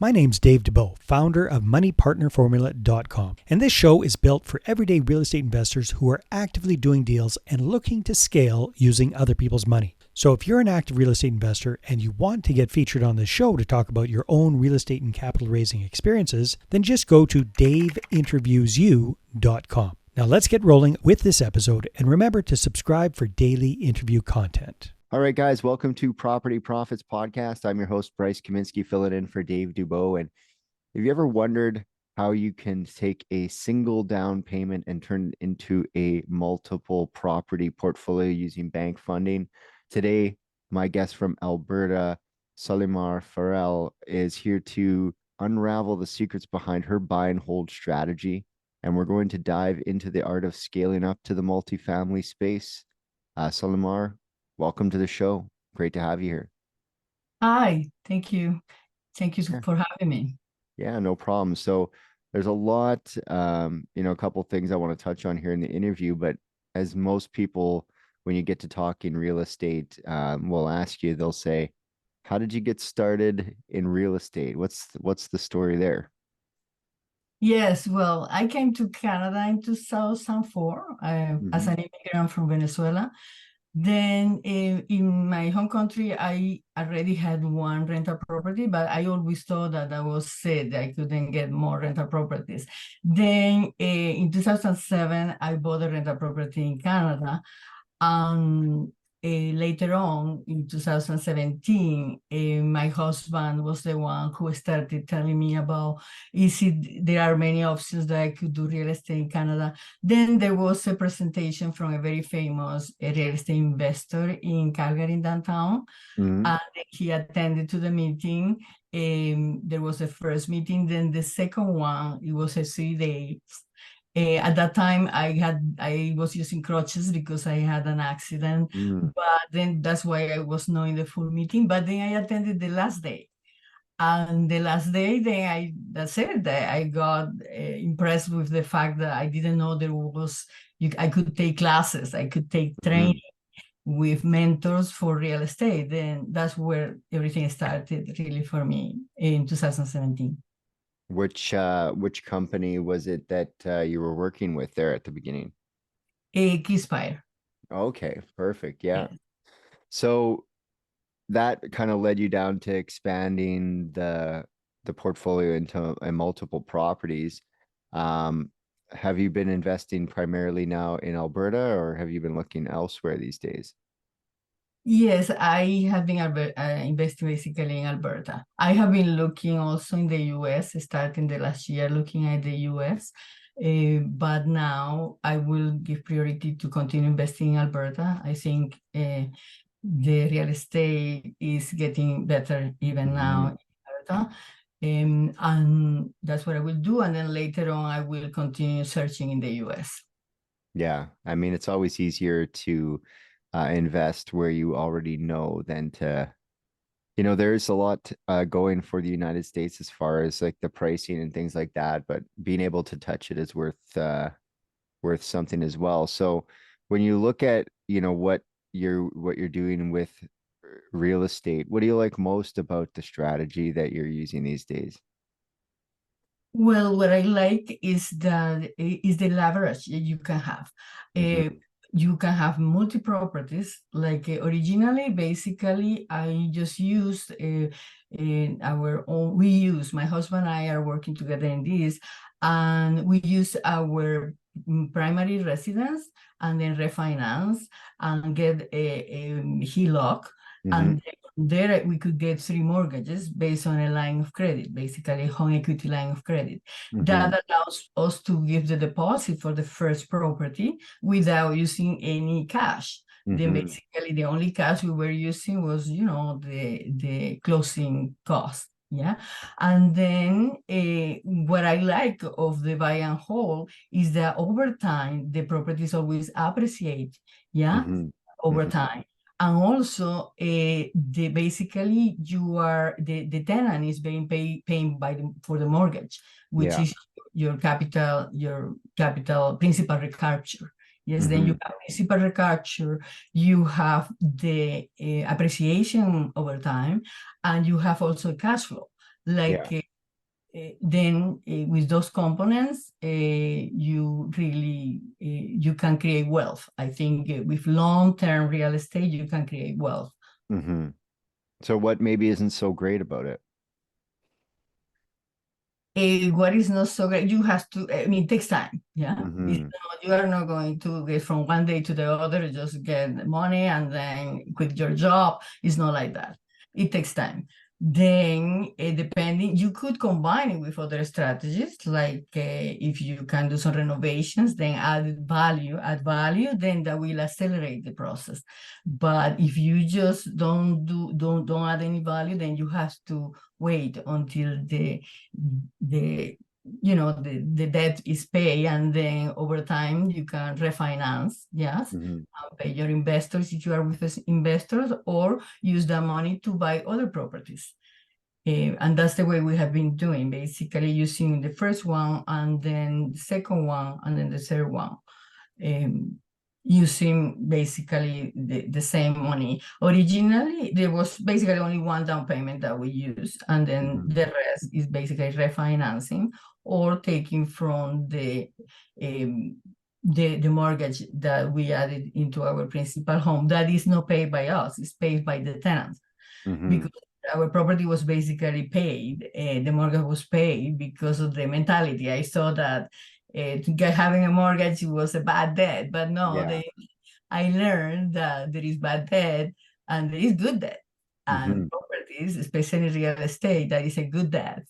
My name's Dave Dubeau, founder of MoneyPartnerFormula.com, and this show is built for everyday real estate investors who are actively doing deals and looking to scale using other people's money. So if you're an active real estate investor and you want to get featured on this show to talk about your own real estate and capital raising experiences, then just go to daveinterviewyou.com. Now let's get rolling with this episode, and remember to subscribe for daily interview content. All right, guys, welcome to Property Profits Podcast. I'm your host, Bryce Kaminsky, filling in for Dave Dubeau. And have you ever wondered how you can take a single down payment and turn it into a multiple property portfolio using bank funding? Today, my guest from Alberta, Solimar Farrell, is here to unravel the secrets behind her buy and hold strategy. And we're going to dive into the art of scaling up to the multifamily space. Solimar, welcome to the show. Great to have you here. Hi, thank you. Thank you for having me. Yeah, no problem. So there's a lot, a couple things I want to touch on here in the interview, but as most people, when you get to talking real estate, will ask you, they'll say, how did you get started in real estate? What's the story there? Yes, well, I came to Canada in 2004 as an immigrant from Venezuela. Then in my home country, I already had one rental property, but I always thought that was it. I couldn't get more rental properties. Then in 2007, I bought a rental property in Canada. Later on in 2017, my husband was the one who started telling me about, there are many options that I could do real estate in Canada. Then there was a presentation from a very famous real estate investor in Calgary downtown. And he attended to the meeting. There was a first meeting, then the second one, it was a 3-day. At that time, I was using crutches because I had an accident, but then that's why I was not in the full meeting. But then I attended the last day, and the last day, that's it. I got impressed with the fact that I didn't know I could take classes, I could take training with mentors for real estate. Then that's where everything started really for me in 2017. Which company was it that you were working with there at the beginning? Keyspire. Okay, perfect. Yeah. So that kind of led you down to expanding the portfolio into multiple properties. Have you been investing primarily now in Alberta, or have you been looking elsewhere these days? Yes, I have been investing basically in Alberta. I have been looking also in the US, starting the last year, looking at the US. But now I will give priority to continue investing in Alberta. I think the real estate is getting better even now in Alberta. And that's what I will do. And then later on, I will continue searching in the US. Yeah, I mean, it's always easier to invest where you already know than to, there's a lot going for the United States as far as like the pricing and things like that, but being able to touch it is worth something as well. So when you look at, what you're doing with real estate, what do you like most about the strategy that you're using these days? Well, what I like is the leverage that you can have. You can have multi-properties. Like originally, basically, I just used my husband and I are working together in this, and we use our primary residence and then refinance and get a HELOC. And there we could get 3 mortgages based on a line of credit, basically home equity line of credit. That allows us to give the deposit for the first property without using any cash. Then basically the only cash we were using was, the closing cost. Yeah. And then what I like of the buy and hold is that over time, the properties always appreciate. Yeah. Over time. And also, basically the tenant is being paying for the mortgage, which is your capital principal recapture. Yes, then you have principal recapture, you have the appreciation over time, and you have also cash flow. Like then with those components, you really you can create wealth. I think with long-term real estate, you can create wealth. Mm-hmm. So what maybe isn't so great about it? What is not so great, you have to, I mean, it takes time. Yeah. Mm-hmm. You are not going to get from one day to the other, just get money and then quit your job. It's not like that. It takes time. Then, depending, you could combine it with other strategies, like if you can do some renovations, then add value, then that will accelerate the process. But if you just don't add any value, then you have to wait until the the debt is paid, and then over time you can refinance, yes, Mm-hmm. pay your investors if you are with investors, or use the money to buy other properties. And that's the way we have been doing, basically using the first one and then the second one and then the third one. Using basically the same money. Originally, there was basically only one down payment that we used, and then Mm-hmm. the rest is basically refinancing or taking from the mortgage that we added into our principal home. That is not paid by us; it's paid by the tenants, Mm-hmm. because our property was basically paid. The mortgage was paid because of the mentality. I saw that having a mortgage was a bad debt, but no, Yeah. I learned that there is bad debt and there is good debt. Mm-hmm. And properties, especially real estate, that is a good debt.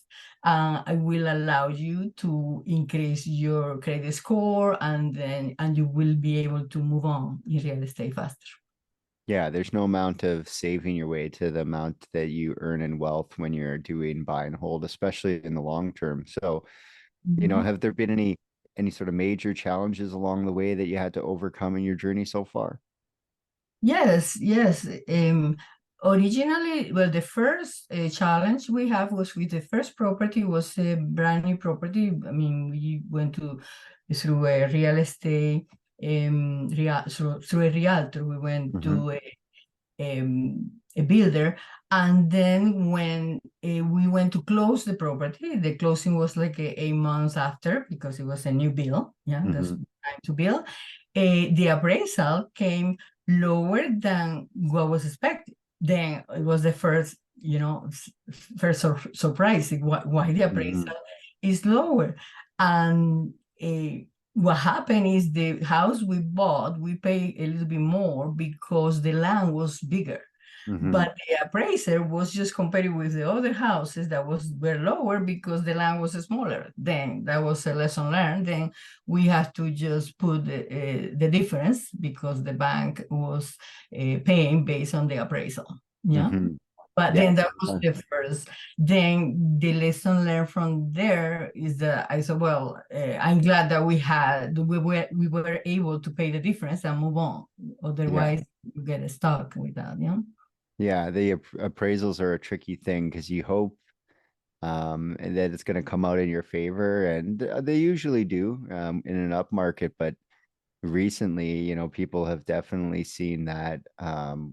It will allow you to increase your credit score, and you will be able to move on in real estate faster. Yeah, there's no amount of saving your way to the amount that you earn in wealth when you're doing buy and hold, especially in the long term. So, Mhm. have there been any sort of major challenges along the way that you had to overcome in your journey so far? Yes, yes. Originally, well, the first challenge we have was with the first property, was a brand new property. I mean, we went through a real estate, through a realtor. We went Mm-hmm. to a builder, and then when we went to close the property, the closing was like 8 months after, because it was a new build. Yeah, that's Mm-hmm. time to build. The appraisal came lower than what was expected. Then it was the first, first surprise, why the Mm-hmm. appraisal is lower. And what happened is, the house we bought, we paid a little bit more because the land was bigger. Mm-hmm. But the appraiser was just comparing with the other houses that were lower because the land was smaller. Then that was a lesson learned. Then we have to just put the difference, because the bank was paying based on the appraisal. Yeah. Mm-hmm. But Yeah. then that was the first. Then the lesson learned from there is that I said, well, I'm glad that we were able to pay the difference and move on. Yeah. Otherwise, you get stuck with that. Yeah. Yeah. The appraisals are a tricky thing because you hope and that it's going to come out in your favor, and they usually do in an up market. But recently, people have definitely seen that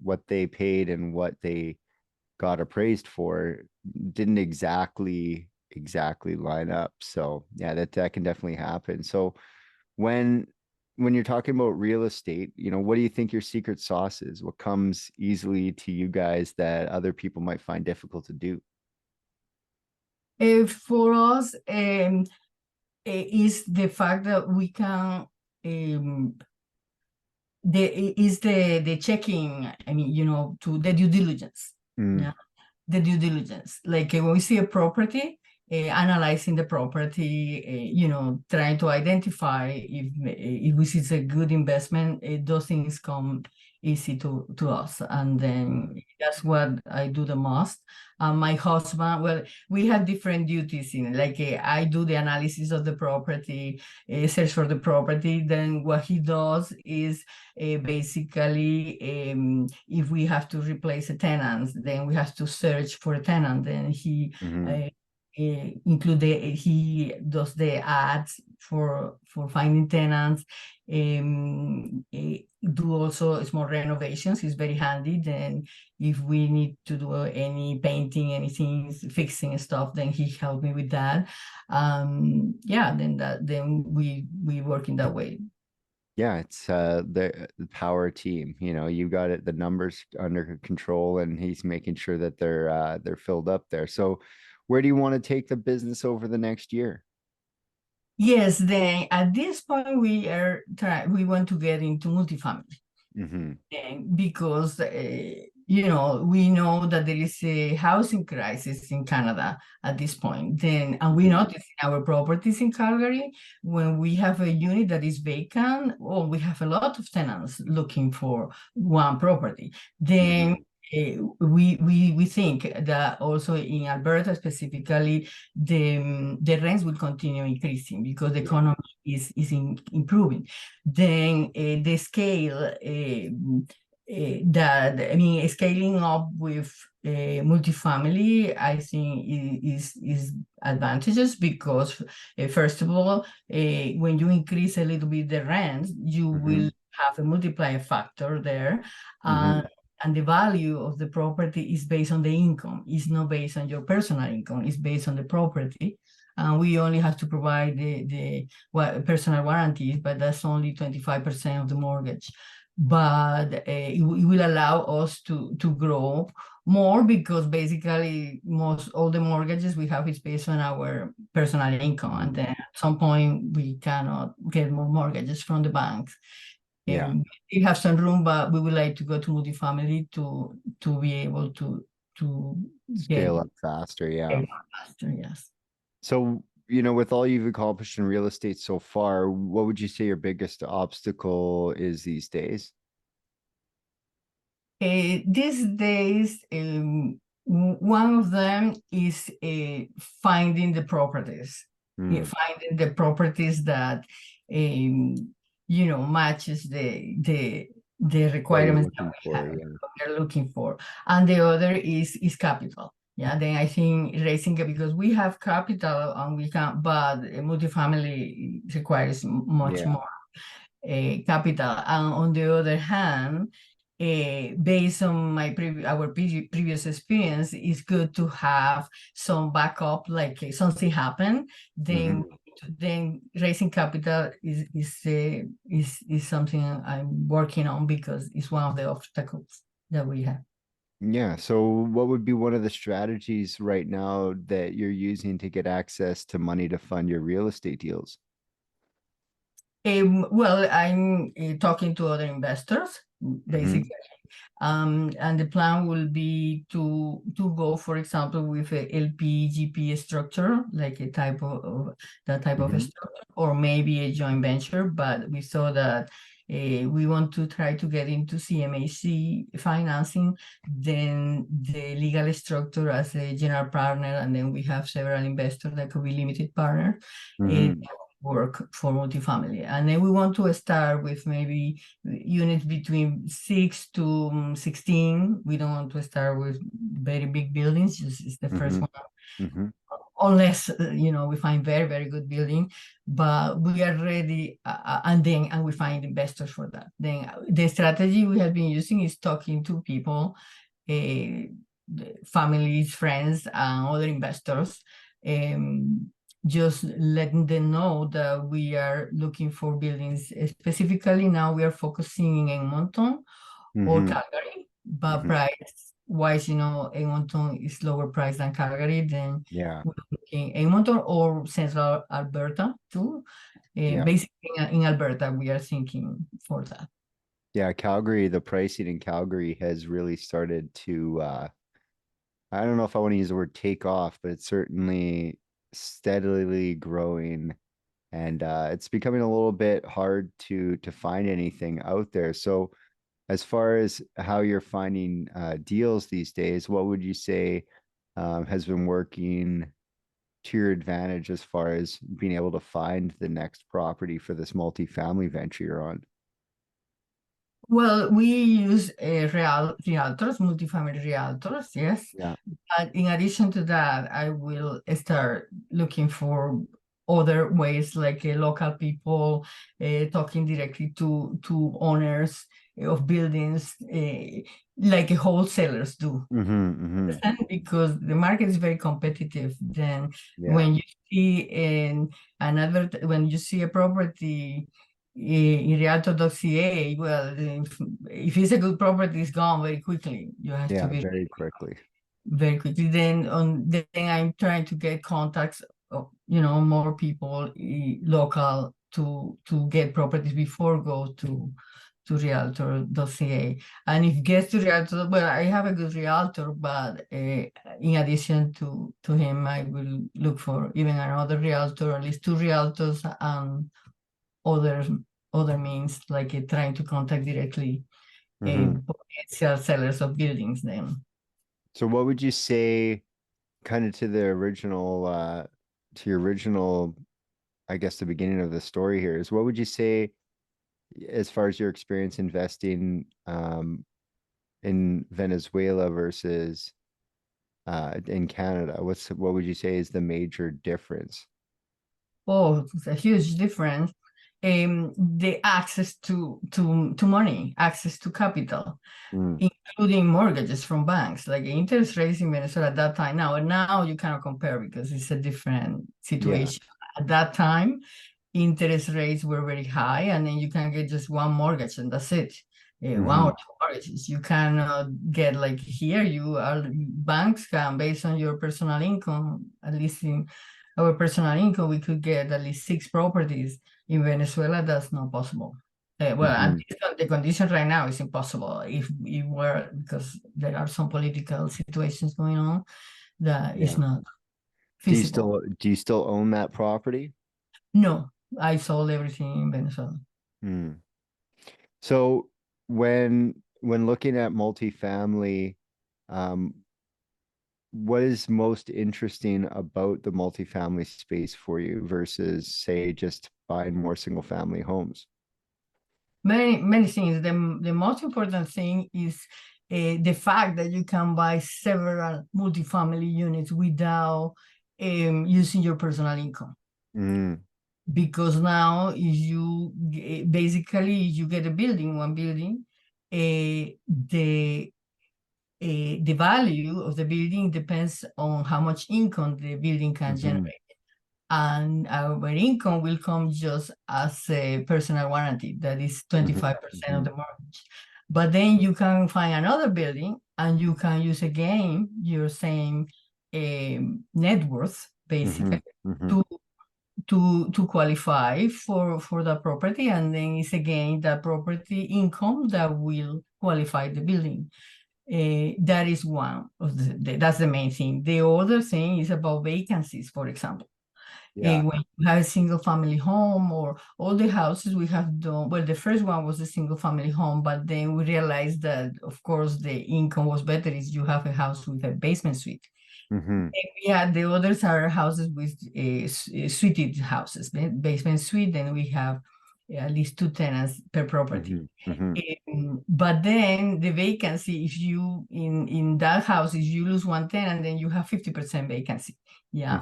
what they paid and what they got appraised for didn't exactly line up. So yeah, that can definitely happen. So when you're talking about real estate, what do you think your secret sauce is? What comes easily to you guys that other people might find difficult to do? For us, is the fact that we can the checking. I mean, to the due diligence. Mm, Yeah, the due diligence. Like when we see a property, analyzing the property, trying to identify if we see it's a good investment. Those things come easy to us, and then that's what I do the most. My husband, well, we have different duties in it. Like I do the analysis of the property, search for the property. Then what he does is basically, if we have to replace a tenant, then we have to search for a tenant. Then he mhm. include he does the ads for finding tenants, do also small renovations. He's very handy. Then if we need to do any painting, anything, fixing stuff, then he helped me with that. Yeah, then we work in that way. Yeah, it's the power team. You know, you got it, the numbers under control, and he's making sure that they're filled up there. So where do you want to take the business over the next year? Yes, then at this point we want to get into multifamily. Mm-hmm. Because we know that there is a housing crisis in Canada at this point. Then, and we notice in our properties in Calgary, when we have a unit that is vacant, or we have a lot of tenants looking for one property, then we think that also in Alberta specifically, the rents will continue increasing because the economy is improving. Then the scale that, I mean, scaling up with multifamily, I think is advantages because first of all, when you increase a little bit the rent, you will have a multiplier factor there. And the value of the property is based on the income. It's not based on your personal income. It's based on the property. And we only have to provide the personal warranties, but that's only 25% of the mortgage. But it will allow us to grow more because basically all the mortgages we have is based on our personal income. And then at some point we cannot get more mortgages from the banks. Yeah. We have some room, but we would like to go to multifamily to be able to Scale up faster. Yeah. faster. Yes. So, you know, with all you've accomplished in real estate so far, what would you say your biggest obstacle is these days? These days, one of them is finding the properties, finding the properties that matches the requirements that we're looking for, and the other is capital. Yeah, then I think raising it because we have capital and we can, but multifamily requires much more capital. And on the other hand, based on our previous experience, it's good to have some backup, like something happen, then raising capital is something I'm working on because it's one of the obstacles that we have. Yeah. So what would be one of the strategies right now that you're using to get access to money to fund your real estate deals? Well, I'm talking to other investors, basically. And the plan will be to go, for example, with a LP-GP structure, like a type of that type of structure, or maybe a joint venture. But we saw that we want to try to get into CMHC financing, then the legal structure as a general partner, and then we have several investors that could be limited partners. Work for multifamily, and then we want to start with maybe units between 6 to 16. We don't want to start with very big buildings. This is the first one, unless we find very, very good building. But we are ready, and we find investors for that. Then the strategy we have been using is talking to people, families, friends, and other investors. Just letting them know that we are looking for buildings. Specifically, now we are focusing in Edmonton or Calgary, but price-wise, Edmonton is lower price than Calgary. Then we're looking Edmonton or Central Alberta too. Basically, in Alberta, we are thinking for that. Yeah, Calgary, the pricing in Calgary has really started to, I don't know if I want to use the word take off, but it's certainly steadily growing, and it's becoming a little bit hard to find anything out there. So as far as how you're finding deals these days, what would you say has been working to your advantage as far as being able to find the next property for this multifamily venture you're on? Well, we use realtors, multifamily realtors, yes. Yeah. But in addition to that, I will start looking for other ways, like local people talking directly to owners of buildings, like wholesalers do. Because the market is very competitive. Then Yeah. when you see when you see a property in realtor.ca, well, if it's a good property, it's gone very quickly. You have to be Very quickly. very quickly. Then I'm trying to get contacts of, more people local to get properties before go to realtor.ca. And if gets to realtor, well, I have a good realtor, but in addition to him, I will look for even another realtor, at least two realtors, and other means, like trying to contact directly potential sellers of buildings then. So what would you say kind of to your original, I guess the beginning of the story here is, what would you say as far as your experience investing in Venezuela versus in Canada? What would you say is the major difference? Oh, it's a huge difference. The access to money, access to capital, including mortgages from banks. Like interest rates in Venezuela at that time. Now you cannot compare because it's a different situation. At that time, interest rates were very high, and then you can get just one mortgage and that's it. One or two mortgages. You cannot get like here. Banks can, based on your personal income, at least in our personal income, we could get at least 6 properties. In Venezuela, that's not possible. And the condition right now is impossible. If it were, because there are some political situations going on, that is not feasible. Do you still own that property? No, I sold everything in Venezuela. So when looking at multifamily, what is most interesting about the multifamily space for you versus, say, just buying more single family homes? Many things. The most important thing is the fact that you can buy several multifamily units without using your personal income. Because now if you get a building, one building, the value of the building depends on how much income the building can generate. And our income will come just as a personal warranty, that is 25% of the mortgage. But then you can find another building and you can use again your same net worth, basically, to qualify for the property, and then it's again the property income that will qualify the building. That is one of that's the main thing. The other thing is about vacancies, for example. When you have a single family home, or all the houses we have done, well, the first one was a single family home, but then we realized that, of course, the income was better if you have a house with a basement suite. And the others are houses with suited houses, basement suite, and we have at least 2 tenants per property. But then the vacancy, if you in that house, if you lose 1 tenant, then you have 50% vacancy.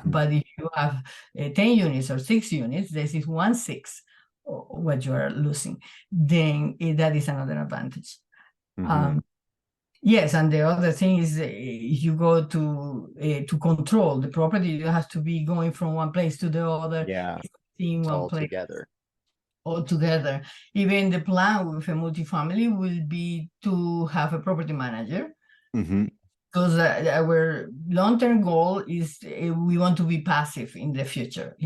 But if you have 10 units or 6 units, this is 1/6 what you are losing. Then that is another advantage. Yes, and the other thing is if you go to control the property, you have to be going from one place to the other. In one place. Altogether. Even the plan with a multifamily will be to have a property manager. Because our long-term goal is we want to be passive in the future.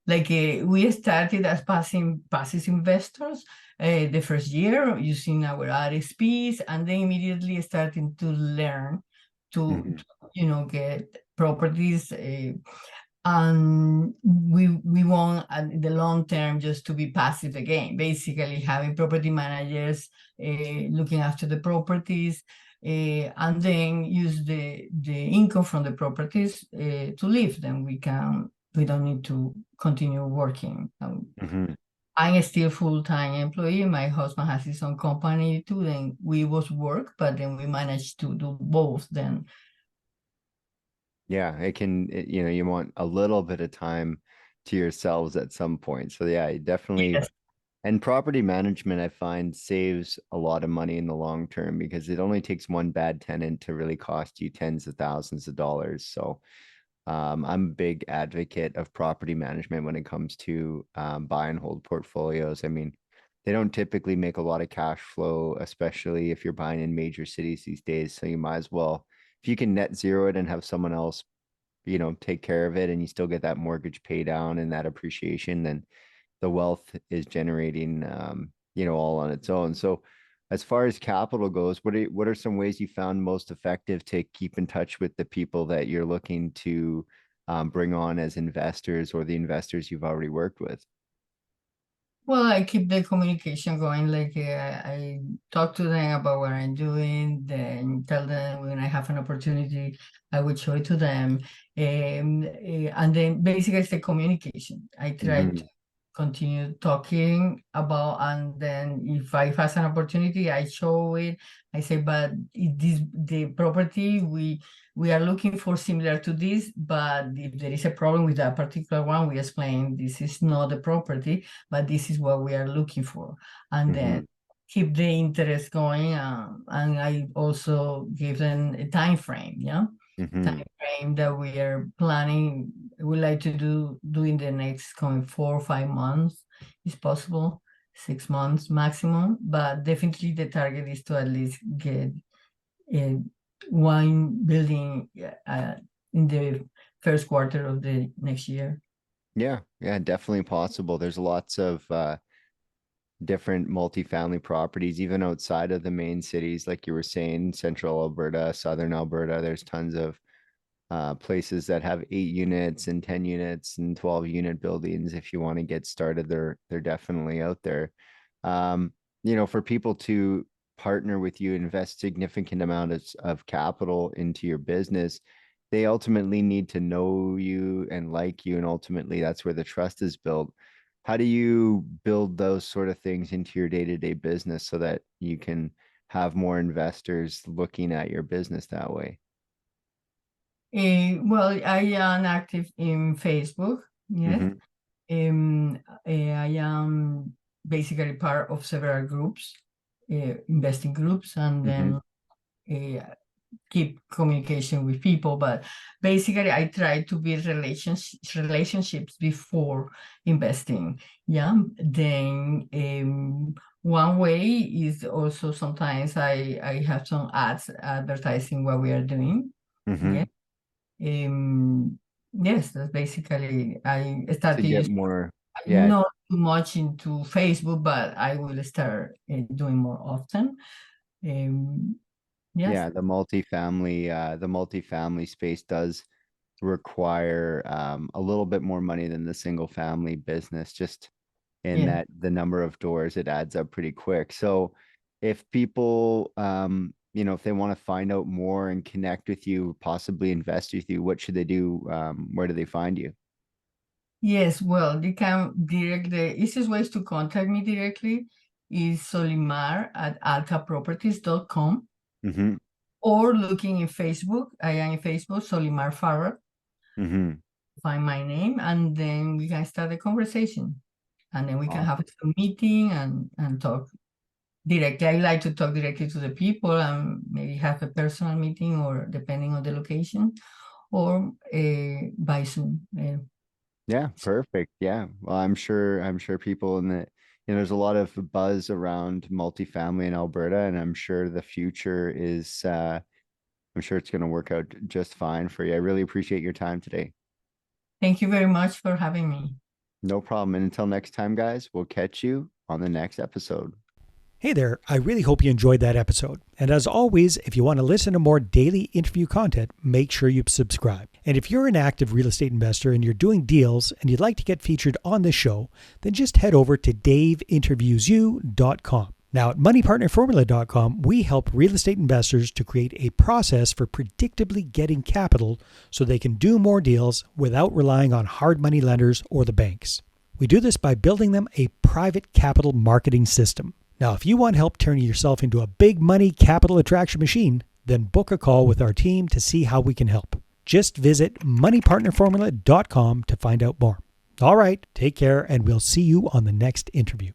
Like we started as passive investors the first year using our RSPs, and then immediately starting to learn to get properties. And we want in the long term just to be passive again, basically having property managers looking after the properties, and then use the income from the properties to live. Then we don't need to continue working. I'm still full-time employee. My husband has his own company too. Then we both work, but then we manage to do both. Then Yeah, you want a little bit of time to yourselves at some point. So yeah, definitely. yes, And property management, I find, saves a lot of money in the long term because it only takes one bad tenant to really cost you tens of thousands of dollars. So I'm a big advocate of property management when it comes to buy and hold portfolios. I mean, they don't typically make a lot of cash flow, especially if you're buying in major cities these days. So you might as well, if you can net zero it and have someone else, take care of it and you still get that mortgage pay down and that appreciation, then the wealth is generating, all on its own. So as far as capital goes, what are some ways you found most effective to keep in touch with the people that you're looking to bring on as investors or the investors you've already worked with? well, I keep the communication going. Like I talk to them about what I'm doing, then tell them when I have an opportunity, I will show it to them. And then basically it's the communication. I try to Hmm. continue talking about, and then if I have an opportunity, I show it. I say, but the property we are looking for similar to this, but if there is a problem with that particular one, we explain this is not the property, but this is what we are looking for, and then Hmm. keep the interest going. And I also give them a time frame, yeah, Hmm. time frame that we are planning. We like to do in the next coming 4 or 5 months, is possible, 6 months maximum, but definitely the target is to at least get uh, one building in the first quarter of the next year. Yeah, yeah, definitely possible. There's lots of different multifamily properties, even outside of the main cities, like you were saying, central Alberta, southern Alberta. There's tons of places that have 8 units and 10 units and 12-unit buildings. If you want to get started, they're definitely out there. Um, for people to partner with you, invest significant amounts of capital into your business, they ultimately need to know you and like you, and ultimately that's where the trust is built. How do you build those sort of things into your day-to-day business so that you can have more investors looking at your business that way? Well, I am active in Facebook, yes. Hmm. I am basically part of several groups, investing groups, and Hmm. then keep communication with people. But basically, I try to build relationships before investing. Yeah. Then one way is also sometimes I have some ads advertising what we are doing. Yeah. Hmm. Yes, that's basically I To started get using more, yeah, not too much into Facebook, but I will start doing more often. Um, yes, yeah, the multifamily space does require a little bit more money than the single family business, just in yeah. that the number of doors, it adds up pretty quick. So if people, if they want to find out more and connect with you, possibly invest with you, what should they do? Where do they find you? Yes, well, they can the easiest ways to contact me directly is Solimar at altaproperties.com, Hmm. or looking in Facebook. I am in Facebook, Solimar Farrell, Hmm. find my name, and then we can start the conversation. And then we can have Awesome. a meeting and talk directly. I like to talk directly to the people and maybe have a personal meeting, or depending on the location, or by Zoom. Yeah, perfect. Yeah. Well, I'm sure people in there's a lot of buzz around multifamily in Alberta, and I'm sure the future is I'm sure it's going to work out just fine for you. I really appreciate your time today. Thank you very much for having me. No problem. And until next time, guys, we'll catch you on the next episode. Hey there, I really hope you enjoyed that episode. And as always, if you want to listen to more daily interview content, make sure you subscribe. And if you're an active real estate investor and you're doing deals and you'd like to get featured on this show, then just head over to daveinterviewyou.com. Now, at moneypartnerformula.com, we help real estate investors to create a process for predictably getting capital so they can do more deals without relying on hard money lenders or the banks. We do this by building them a private capital marketing system. Now, if you want help turning yourself into a big money capital attraction machine, then book a call with our team to see how we can help. Just visit moneypartnerformula.com to find out more. All right, take care, and we'll see you on the next interview.